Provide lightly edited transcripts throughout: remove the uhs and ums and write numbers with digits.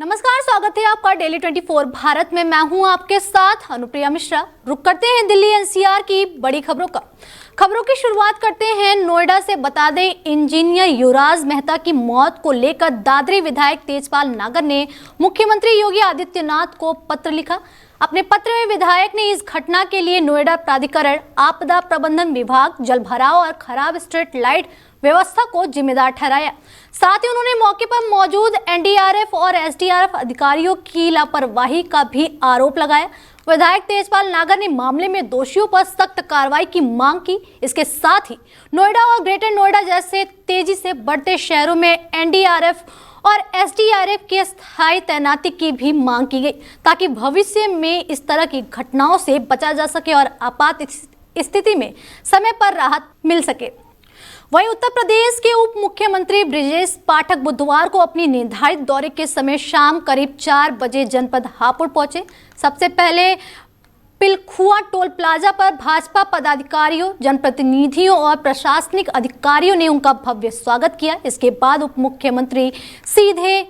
नमस्कार, स्वागत है आपका डेली 24 भारत में। मैं हूं आपके साथ अनुप्रिया मिश्रा। रुक करते हैं दिल्ली एनसीआर की बड़ी खबरों की शुरुआत करते हैं नोएडा से। बता दें, इंजीनियर युवराज मेहता की मौत को लेकर दादरी विधायक तेजपाल नागर ने मुख्यमंत्री योगी आदित्यनाथ को पत्र लिखा। अपने पत्र में विधायक ने इस घटना के लिए नोएडा प्राधिकरण, आपदा प्रबंधन विभाग, जल भराव और खराब स्ट्रीट लाइट व्यवस्था को जिम्मेदार ठहराया। साथ ही उन्होंने मौके पर मौजूद एनडीआरएफ और एसडीआरएफ अधिकारियों की लापरवाही का भी आरोप लगाया। विधायक तेजपाल नागर ने मामले में दोषियों पर सख्त कार्रवाई की मांग की। इसके साथ ही नोएडा और ग्रेटर नोएडा जैसे तेजी से बढ़ते शहरों में एनडीआरएफ और एसडीआरएफ की स्थायी तैनाती की भी मांग की गई, ताकि भविष्य में इस तरह की घटनाओं से बचा जा सके और आपात स्थिति में समय पर राहत मिल सके। वहीं उत्तर प्रदेश के उप मुख्यमंत्री ब्रजेश पाठक बुधवार को अपनी निर्धारित दौरे के समय शाम करीब 4 बजे जनपद हापुड़ पहुंचे। सबसे पहले पिलखुआ टोल प्लाजा पर भाजपा पदाधिकारियों, जनप्रतिनिधियों और प्रशासनिक अधिकारियों ने उनका भव्य स्वागत किया। इसके बाद उप मुख्यमंत्री सीधे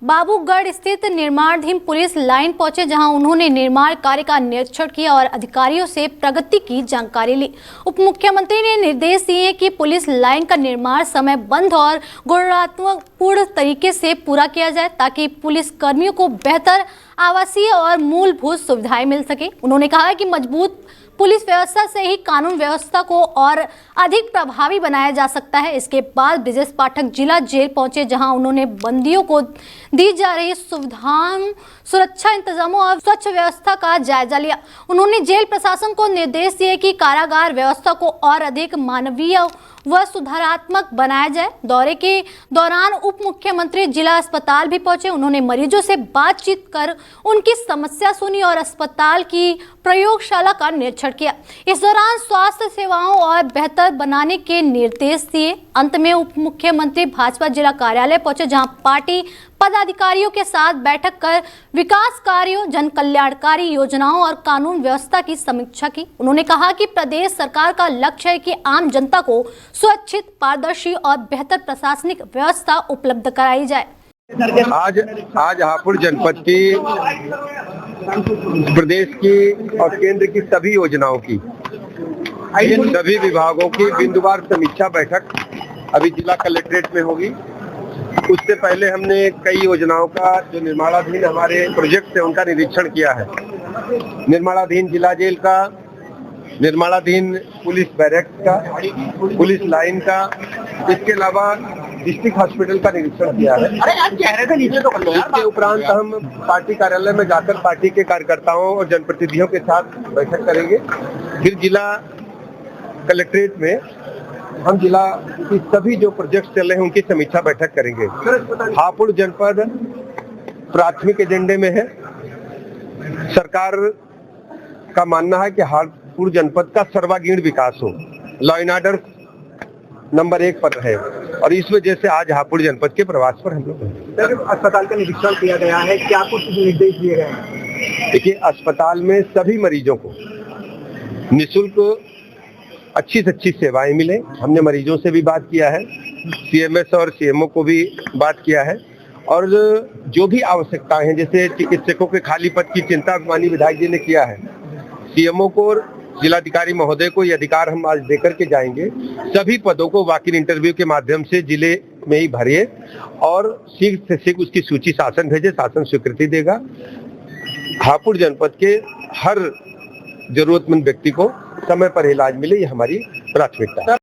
बाबूगढ़ स्थित निर्माणाधीन पुलिस लाइन पहुंचे, जहां उन्होंने निर्माण कार्य का निरीक्षण किया और अधिकारियों से प्रगति की जानकारी ली। उप मुख्यमंत्री ने निर्देश दिए कि पुलिस लाइन का निर्माण समयबद्ध और गुणवत्तापूर्ण तरीके से पूरा किया जाए, ताकि पुलिस कर्मियों को बेहतर आवासीय और मूलभूत सुविधाएं मिल सके। उन्होंने कहा कि मजबूत पुलिस व्यवस्था से ही कानून व्यवस्था को और अधिक प्रभावी बनाया जा सकता है। इसके बाद ब्रजेश पाठक जिला जेल पहुंचे, जहां उन्होंने बंदियों को दी जा रही सुविधाओं, सुरक्षा इंतजामों और स्वच्छ व्यवस्था का जायजा लिया। उन्होंने जेल प्रशासन को निर्देश दिए कि कारागार व्यवस्था को और अधिक मानवीय व सुधारात्मक बनाया जाए। दौरे के दौरान उप मुख्यमंत्री जिला अस्पताल भी पहुंचे। उन्होंने मरीजों से बातचीत कर उनकी समस्या सुनी और अस्पताल की प्रयोगशाला का निरीक्षण किया। इस दौरान स्वास्थ्य सेवाओं और बेहतर बनाने के निर्देश दिए। अंत में उप मुख्यमंत्री भाजपा जिला कार्यालय पहुंचे, जहां पार्टी पदाधिकारियों के साथ बैठक कर विकास कार्यों, जन कल्याणकारी योजनाओं और कानून व्यवस्था की समीक्षा की। उन्होंने कहा कि प्रदेश सरकार का लक्ष्य है कि आम जनता को सुरक्षित, पारदर्शी और बेहतर प्रशासनिक व्यवस्था उपलब्ध कराई जाए। आज हापुड़ जनपद की, प्रदेश की और केंद्र की सभी योजनाओं की, सभी विभागों की बिंदुवार समीक्षा बैठक अभी जिला कलेक्ट्रेट में होगी। उससे पहले हमने कई योजनाओं का, जो निर्माणाधीन हमारे प्रोजेक्ट है, उनका निरीक्षण किया है। निर्माणाधीन जिला जेल का, निर्माणाधीन पुलिस बैरक्स का, पुलिस लाइन का, इसके अलावा डिस्ट्रिक्ट हॉस्पिटल का निरीक्षण किया है। इसके उपरांत हम पार्टी कार्यालय में जाकर पार्टी के कार्यकर्ताओं और जनप्रतिनिधियों के साथ बैठक करेंगे। फिर जिला कलेक्ट्रेट में हम जिला की सभी जो प्रोजेक्ट चल रहे हैं उनकी समीक्षा बैठक करेंगे। हापुड़ जनपद प्राथमिक एजेंडे में है। सरकार का मानना है कि हापुड़ जनपद का सर्वांगीण विकास हो, लॉ एंड ऑर्डर नंबर 1 पर रहे, और इस वजह से आज हापुड़ जनपद के प्रवास पर हम लोग अस्पताल का निरीक्षण किया गया है। क्या कुछ निर्देश दिए गए हैं? देखिए, अस्पताल में सभी मरीजों को निःशुल्क अच्छी से अच्छी सेवाएं मिले। हमने मरीजों से भी बात किया है, सीएमएस और सीएमओ को भी बात किया है, और जो भी आवश्यकताएं हैं, जैसे चिकित्सकों के खाली पद की चिंता माननीय विधायक जी ने किया है, सीएमओ को, जिलाधिकारी महोदय को ये अधिकार हम आज देकर के जाएंगे। सभी पदों को वॉक इन इंटरव्यू के माध्यम से जिले में ही भरिए और शीघ्र से शीघ्र उसकी सूची शासन भेजे, शासन स्वीकृति देगा। हापुड़ जनपद के हर जरूरतमंद व्यक्ति को समय पर इलाज मिले, ये हमारी प्राथमिकता है।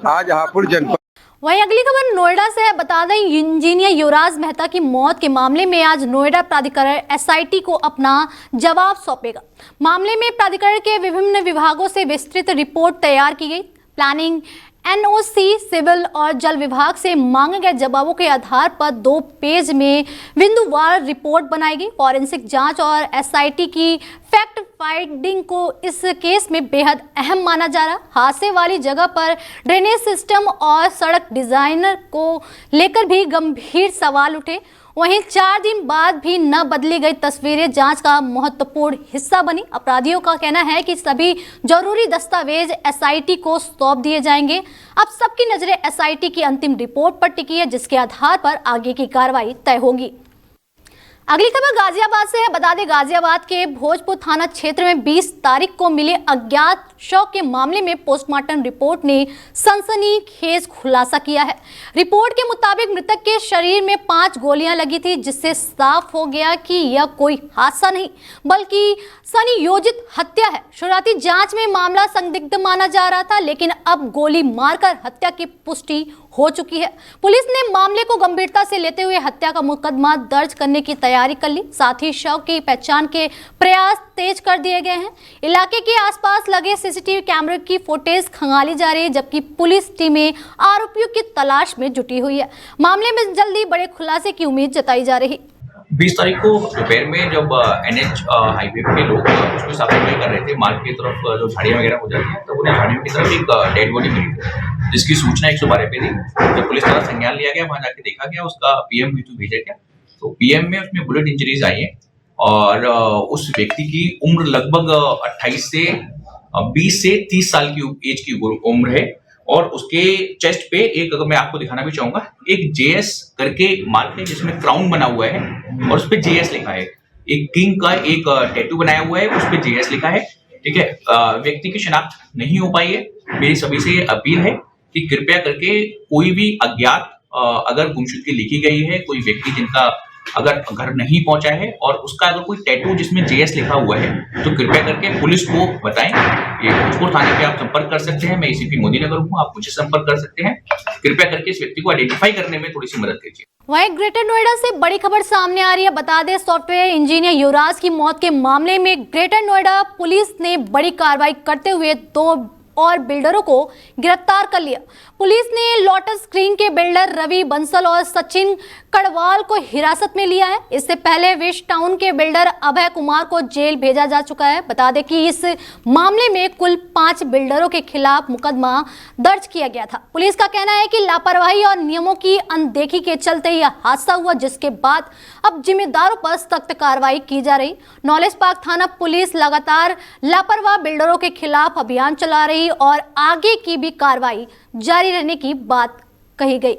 आज हापुड़ जनपद। वहीं अगली खबर नोएडा से है। बता दें, इंजीनियर युवराज मेहता की मौत के मामले में आज नोएडा प्राधिकरण एसआईटी को अपना जवाब सौंपेगा। मामले में प्राधिकरण के विभिन्न विभागों से विस्तृत रिपोर्ट तैयार की गई। प्लानिंग, एनओसी, सिविल और जल विभाग से मांगे गए जवाबों के आधार पर 2 पेज में बिंदुवार रिपोर्ट बनाई गई। फॉरेंसिक जांच और एसआईटी की फैक्ट फाइंडिंग को इस केस में बेहद अहम माना जा रहा। हादसे वाली जगह पर ड्रेनेज सिस्टम और सड़क डिजाइनर को लेकर भी गंभीर सवाल उठे। वहीं 4 दिन बाद भी न बदली गई तस्वीरें जांच का महत्वपूर्ण हिस्सा बनी। अपराधियों का कहना है कि सभी जरूरी दस्तावेज एसआईटी को सौंप दिए जाएंगे। अब सबकी नजरें एसआईटी की अंतिम रिपोर्ट पर टिकी है, जिसके आधार पर आगे की कार्रवाई तय होगी। अगली खबर गाजियाबाद से है। बता दें, गाजियाबाद के भोजपुर थाना क्षेत्र में 20 तारीख को मिले अज्ञात शव के मामले में पोस्टमार्टम रिपोर्ट ने सनसनीखेज खुलासा किया है। रिपोर्ट के मुताबिक मृतक के शरीर में 5 गोलियां लगी थी, जिससे साफ हो गया कि यह कोई हादसा नहीं बल्कि संयोजित हत्या है। शुरुआती जांच में मामला संदिग्ध माना जा रहा था, लेकिन अब गोली मारकर हत्या की पुष्टि हो चुकी है। पुलिस ने मामले को गंभीरता से लेते हुए हत्या का मुकदमा दर्ज करने की तैयारी कर ली। साथ ही शव की पहचान के प्रयास तेज कर दिए गए हैं। इलाके के आसपास लगे सीसीटीवी कैमरे की फुटेज खंगाली जा रही है, जबकि पुलिस टीमें आरोपियों की तलाश में जुटी हुई है। मामले में जल्दी बड़े खुलासे की उम्मीद जताई जा रही। 20 तारीख को दोपहर में जब NH हाईवे पे लोग उसमें साफ सफाई कर रहे थे, मार्ग की तरफ जो झाड़ियाँ वगैरह हो जाती हैं, तो उन्हें झाड़ियों की तरफ एक डेड बॉडी मिली थी, जिसकी सूचना 112 पे दी। जब पुलिस द्वारा संज्ञान लिया गया, वहाँ जाके देखा गया, उसका PM V2 भेजा गया। तो PM में उसमें बुलेट इंजरीज आई हैं और उस व्यक्ति की उम्र लगभग 28 से 20 से 30 साल की एज की उम्र है। और उसके चेस्ट पे एक, अगर मैं आपको दिखाना भी चाहूंगा, एक JS करके मार्क है, जिसमें क्राउन बना हुआ है और उस पे JS लिखा है। एक किंग का एक टैटू बनाया हुआ है, उस पे JS लिखा है। ठीक है, व्यक्ति की शिनाख्त नहीं हो पाई है। मेरी सभी से ये अपील है कि कृपया करके कोई भी अज्ञात अगर गुमशुदगी लिखी गई है, कोई व्यक्ति जिनका अगर घर नहीं पहुंचा है और उसका अगर कोई टैटू जिसमें JS लिखा हुआ है, तो कृपया करके पुलिस को बताएं। ये भोजपुर थाने पे आप संपर्क कर सकते हैं। मैं ACP मोदी नगर हूँ, आप मुझे संपर्क कर सकते हैं। कृपया करके इस व्यक्ति को आइडेंटिफाई करने में थोड़ी सी मदद कीजिए। वहीं ग्रेटर नोएडा से बड़ी खबर सामने आ रही है। बता दें, सॉफ्टवेयर इंजीनियर युवराज की मौत के मामले में ग्रेटर नोएडा पुलिस ने बड़ी कार्रवाई करते हुए 2 और बिल्डरों को गिरफ्तार कर लिया। पुलिस ने लोटस स्क्रीन के बिल्डर रवि बंसल और सचिन कड़वाल को हिरासत में लिया है। इससे पहले वेस्ट टाउन के बिल्डर अभय कुमार को जेल भेजा जा चुका है। बता दें कि इस मामले में कुल 5 बिल्डरों के खिलाफ मुकदमा दर्ज किया गया था। पुलिस का कहना है कि लापरवाही और नियमों की अनदेखी के चलते यह हादसा हुआ, जिसके बाद अब जिम्मेदारों पर सख्त कार्रवाई की जा रही। नॉलेज पार्क थाना पुलिस लगातार लापरवाह बिल्डरों के खिलाफ अभियान चला रही और आगे की भी कार्रवाई जारी रहने की बात कही गई।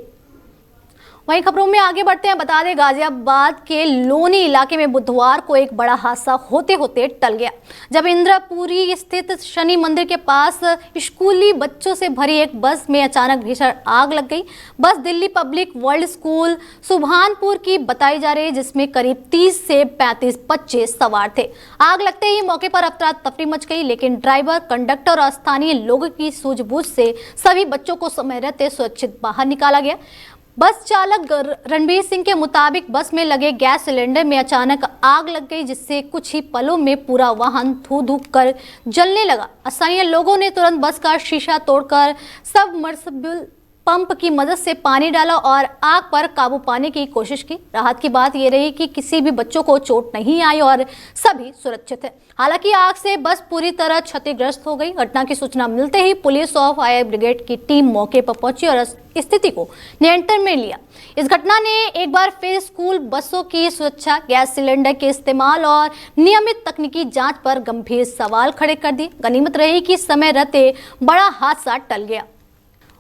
वहीं खबरों में आगे बढ़ते हैं। बता दें, गाजियाबाद के लोनी इलाके में बुधवार को एक बड़ा हादसा होते होते टल गया, जब इंद्रपुरी स्थित शनि मंदिर के पास स्कूली बच्चों से भरी एक बस में अचानक भीषण आग लग गई। बस Delhi public world school Subhanpur की बताई जा रही है, जिसमें करीब 30 से 35 बच्चे सवार थे। आग लगते ही मौके पर अफरा तफरी मच गई, लेकिन ड्राइवर, कंडक्टर और स्थानीय लोगों की सूझबूझ से सभी बच्चों को समय रहते सुरक्षित बाहर निकाला गया। बस चालक रणबीर सिंह के मुताबिक बस में लगे गैस सिलेंडर में अचानक आग लग गई, जिससे कुछ ही पलों में पूरा वाहन धू-धू कर जलने लगा। स्थानीय लोगों ने तुरंत बस का शीशा तोड़कर सबमर्सिबल पंप की मदद से पानी डाला और आग पर काबू पाने की कोशिश की। राहत की बात यह रही कि किसी भी बच्चों को चोट नहीं आई और सभी सुरक्षित हैं। हालांकि आग से बस पूरी तरह क्षतिग्रस्त हो गई। घटना की सूचना मिलते ही पुलिस और फायर ब्रिगेड की टीम मौके पर पहुंची और स्थिति को नियंत्रण में लिया। इस घटना ने एक बार फिर स्कूल बसों की सुरक्षा, गैस सिलेंडर के इस्तेमाल और नियमित तकनीकी जांच पर गंभीर सवाल खड़े कर दिए। गनीमत रही कि समय रहते बड़ा हादसा टल गया।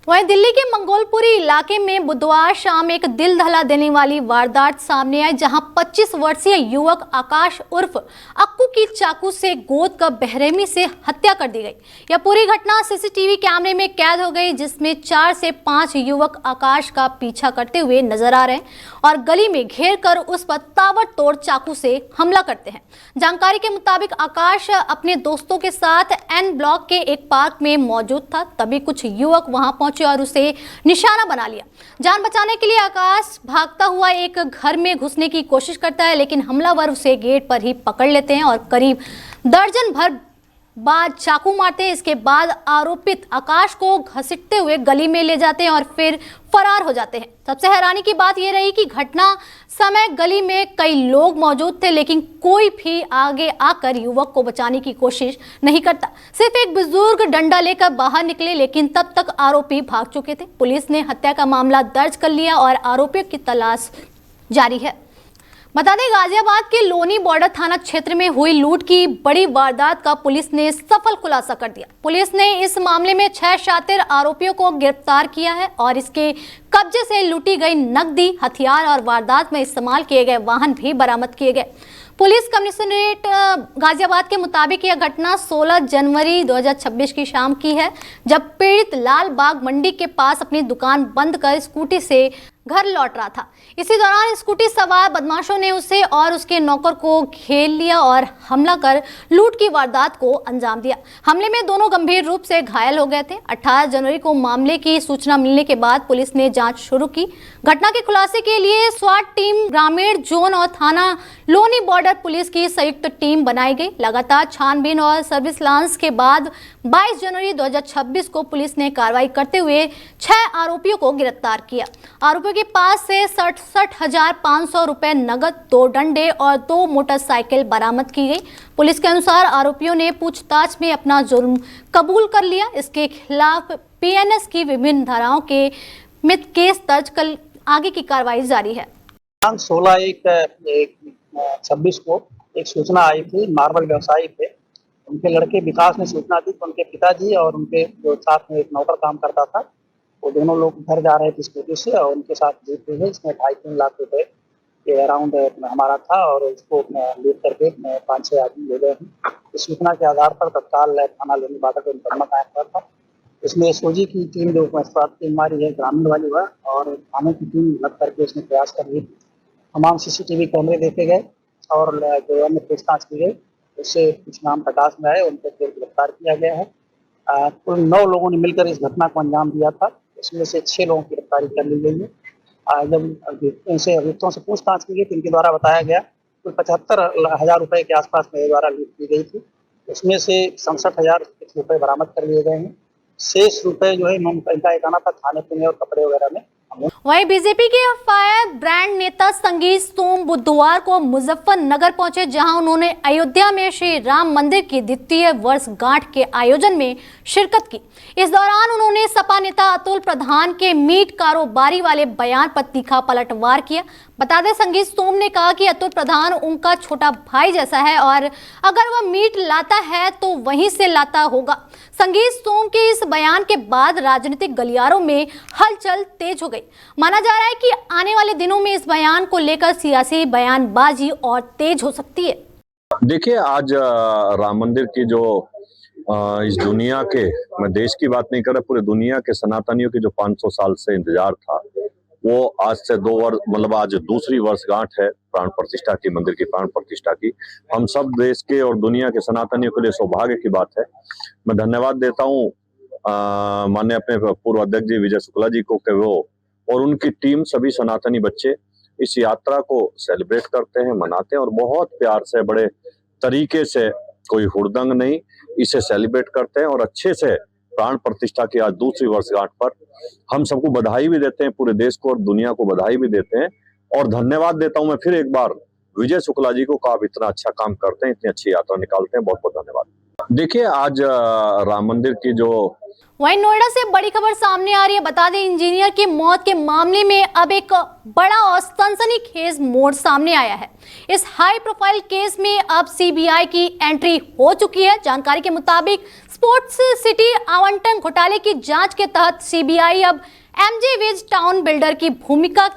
वहीं दिल्ली के मंगोलपुरी इलाके में बुधवार शाम एक दिल दहला देने वाली वारदात सामने आई, जहां 25 वर्षीय युवक आकाश उर्फ अक्कू की चाकू से गोद कर बेरहमी से हत्या कर दी गई। यह पूरी घटना सीसीटीवी कैमरे में कैद हो गई, जिसमें 4 से 5 युवक आकाश का पीछा करते हुए नजर आ रहे हैं और गली में घेर कर उस पर ताबड़तोड़ चाकू से हमला करते हैं। जानकारी के मुताबिक आकाश अपने दोस्तों के साथ N ब्लॉक के एक पार्क में मौजूद था, तभी कुछ युवक वहां पहुंचे और उसे निशाना बना लिया। जान बचाने के लिए आकाश भागता हुआ एक घर में घुसने की कोशिश करता है, लेकिन हमलावर उसे गेट पर ही पकड़ लेते हैं और करीब दर्जन भर बाद चाकू मारते हैं। इसके बाद आरोपित आकाश को घसीटते हुए गली में ले जाते हैं और फिर फरार हो जाते हैं। सबसे हैरानी की बात यह रही कि घटना समय गली में कई लोग मौजूद थे, लेकिन कोई भी आगे आकर युवक को बचाने की कोशिश नहीं करता। सिर्फ एक बुजुर्ग डंडा लेकर बाहर निकले, लेकिन तब तक आरोपी भाग चुके थे। पुलिस ने हत्या का मामला दर्ज कर लिया और आरोपियों की तलाश जारी है। बता दें, गाजियाबाद के लोनी बॉर्डर थाना क्षेत्र में हुई लूट की बड़ी वारदात का पुलिस ने सफल खुलासा कर दिया। पुलिस ने इस मामले में 6 शातिर आरोपियों को गिरफ्तार किया है और इसके कब्जे से लूटी गई नकदी, हथियार और वारदात में इस्तेमाल किए गए वाहन भी बरामद किए गए। पुलिस कमिश्नरेट गाजियाबाद के मुताबिक यह घटना 16 जनवरी 2026 की शाम की है, जब पीड़ित लाल बाग मंडी के पास अपनी दुकान बंद कर स्कूटी से घर लौट रहा था। इसी दौरान स्कूटी सवार बदमाशों ने उसे और उसके नौकर को घेर लिया और हमला कर लूट की वारदात को अंजाम दिया। हमले में दोनों गंभीर रूप से घायल हो गए थे। 18 जनवरी को मामले की सूचना मिलने के बाद पुलिस ने जांच शुरू की। घटना के खुलासे के लिए स्वाट टीम, ग्रामीण जोन और थाना लोनी बॉर्डर पुलिस की संयुक्त टीम बनाई गई। लगातार छानबीन और सर्विलांस के बाद 22 जनवरी 2026 को पुलिस ने कार्रवाई करते हुए 6 आरोपियों को गिरफ्तार किया। आरोपियों के पास से 67,500 रुपए नगद, 2 डंडे और 2 मोटरसाइकिल बरामद की गई। पुलिस के अनुसार आरोपियों ने पूछताछ में अपना जुर्म कबूल कर लिया। इसके खिलाफ पीएनएस की विभिन्न धाराओं के मिथ केस दर्ज कर आगे की कार्रवाई जारी है। 16/1/26 को एक सूचना आई थी। मार्बल व्यवसायी थे, उनके लड़के विकास ने सूचना दी कि उनके पिताजी और उनके जो साथ में एक नौकर काम करता था, वो दोनों लोग घर जा रहे थे स्कूटी से और उनके साथ जीत हुई है। इसमें 2.5-3 लाख रुपए के अराउंड हमारा था और उसको लूट करके 5-6 आदमी ले गए हैं। इस सूचना के आधार पर तत्काल थाना लोनी बॉर्डर पर मुकदमा कायम किया था। इसमें एसओजी की टीम जो स्वास्थ्य टीम हमारी है, ग्रामीण वाली हुआ और थाने की टीम लग करके इसमें प्रयास कर रही। तमाम सीसीटीवी कैमरे देखे गए और जो अन्य पूछताछ की गई, उससे कुछ नाम प्रकाश में आए, उनको फिर गिरफ्तार किया गया है। कुल 9 लोगों ने मिलकर इस घटना को अंजाम दिया था। इसमें से 6 लोगों की गिरफ्तारी कर ली गई है। जब अभियुक्तों से पूछताछ की गई तो इनके द्वारा बताया गया कुल 75,000 रुपए के आसपास मेरे द्वारा लूट की गई थी। उसमें से 67,000 रुपए बरामद कर लिए गए हैं। शेष रुपए जो है इनका एक आना था खाने पीने और कपड़े वगैरह में। वहीं बीजेपी के फायर ब्रांड नेता संगीत सोम बुधवार को मुजफ्फरनगर पहुंचे, जहां उन्होंने अयोध्या में श्री राम मंदिर की 2वीं वर्षगांठ के आयोजन में शिरकत की। इस दौरान उन्होंने सपा नेता अतुल प्रधान के मीट कारोबारी वाले बयान पर तीखा पलटवार किया। बता दें, संगीत सोम ने कहा कि अतुल प्रधान उनका छोटा भाई जैसा है और अगर वह मीट लाता है तो वहीं से लाता होगा। संगीत सोम के इस बयान के बाद राजनीतिक गलियारों में हलचल तेज हो गई। माना जा रहा है कि आने वाले दिनों में इस बयान को लेकर सियासी बयानबाजी और तेज हो सकती है। देखिए, आज राम मंदिर की जो इस दुनिया के, मैं देश की बात नहीं कर रहा, पूरे दुनिया के सनातनियों की जो 500 साल से इंतजार था, वो आज से 2 वर्ष, मतलब आज दूसरी वर्षगांठ है प्राण प्रतिष्ठा की, मंदिर की प्राण प्रतिष्ठा की। हम सब देश के और दुनिया के सनातनियों के लिए सौभाग्य की बात है। मैं धन्यवाद देता हूँ माननीय अपने पूर्व अध्यक्ष जी विजय शुक्ला जी को, कि वो और उनकी टीम, सभी सनातनी बच्चे इस यात्रा को सेलिब्रेट करते हैं, मनाते हैं और बहुत प्यार से, बड़े तरीके से, कोई हुड़दंग नहीं, इसे सेलिब्रेट करते हैं और अच्छे से प्राण प्रतिष्ठा की आज दूसरी वर्षगांठ पर हम सबको बधाई भी देते हैं, पूरे देश को और दुनिया को बधाई भी देते हैं। और धन्यवाद देता हूं मैं फिर एक बार विजय शुक्ला जी को, आप इतना अच्छा काम करते हैं, इतनी अच्छी यात्रा निकालते हैं, बहुत बहुत धन्यवाद। देखिए, आज राम मंदिर की जो वहीं नोएडा से बड़ी खबर सामने आ रही है। बता दें, इंजीनियर की मौत के मामले में अब एक बड़ा और सनसनीखेज मोड़ सामने आया है। इस हाई प्रोफाइल केस में अब सीबीआई की एंट्री हो चुकी है। जानकारी के मुताबिक स्पोर्ट्स सिटी आवंटन घोटाले की जांच के तहत सीबीआई अब एमजे वेज टाउन बिल्डर की भूमिका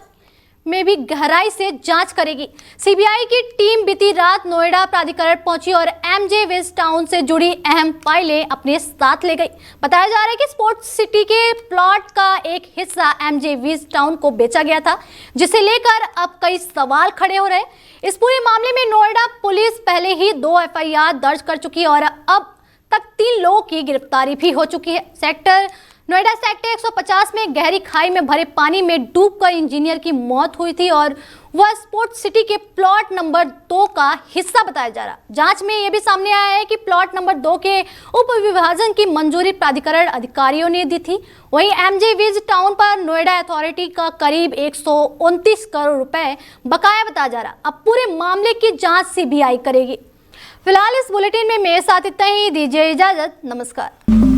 में भी गहराई से जांच करेगी। सीबीआई की टीम बीती रात नोएडा प्राधिकरण पहुंची और एमजे वेस्ट टाउन से जुड़ी अहम फाइलें अपने साथ ले गई। बताया जा रहा है कि स्पोर्ट्स सिटी के प्लॉट का एक हिस्सा एमजे वेस्ट टाउन को बेचा गया था, जिसे लेकर अब कई सवाल खड़े हो रहे। इस पूरे मामले में नोएडा पुलिस पहले ही 2 एफआईआर दर्ज कर चुकी है और अब तक 3 लोगों की गिरफ्तारी भी हो चुकी है। सेक्टर नोएडा सेक्टर 150 में गहरी खाई में भरे पानी में डूबकर इंजीनियर की मौत हुई थी और वह स्पोर्ट सिटी के प्लॉट नंबर 2 का हिस्सा बताया जा रहा। जांच में यह भी सामने आया है कि प्लॉट नंबर 2 के उप विभाजन की मंजूरी प्राधिकरण अधिकारियों ने दी थी। वहीं एमजे विज टाउन पर नोएडा अथॉरिटी का करीब 129 करोड़ रुपए बकाया बताया जा रहा। अब पूरे मामले की जांच सीबीआई करेगी। फिलहाल इस बुलेटिन में मेरे साथ इतना ही। दीजिए इजाजत, नमस्कार।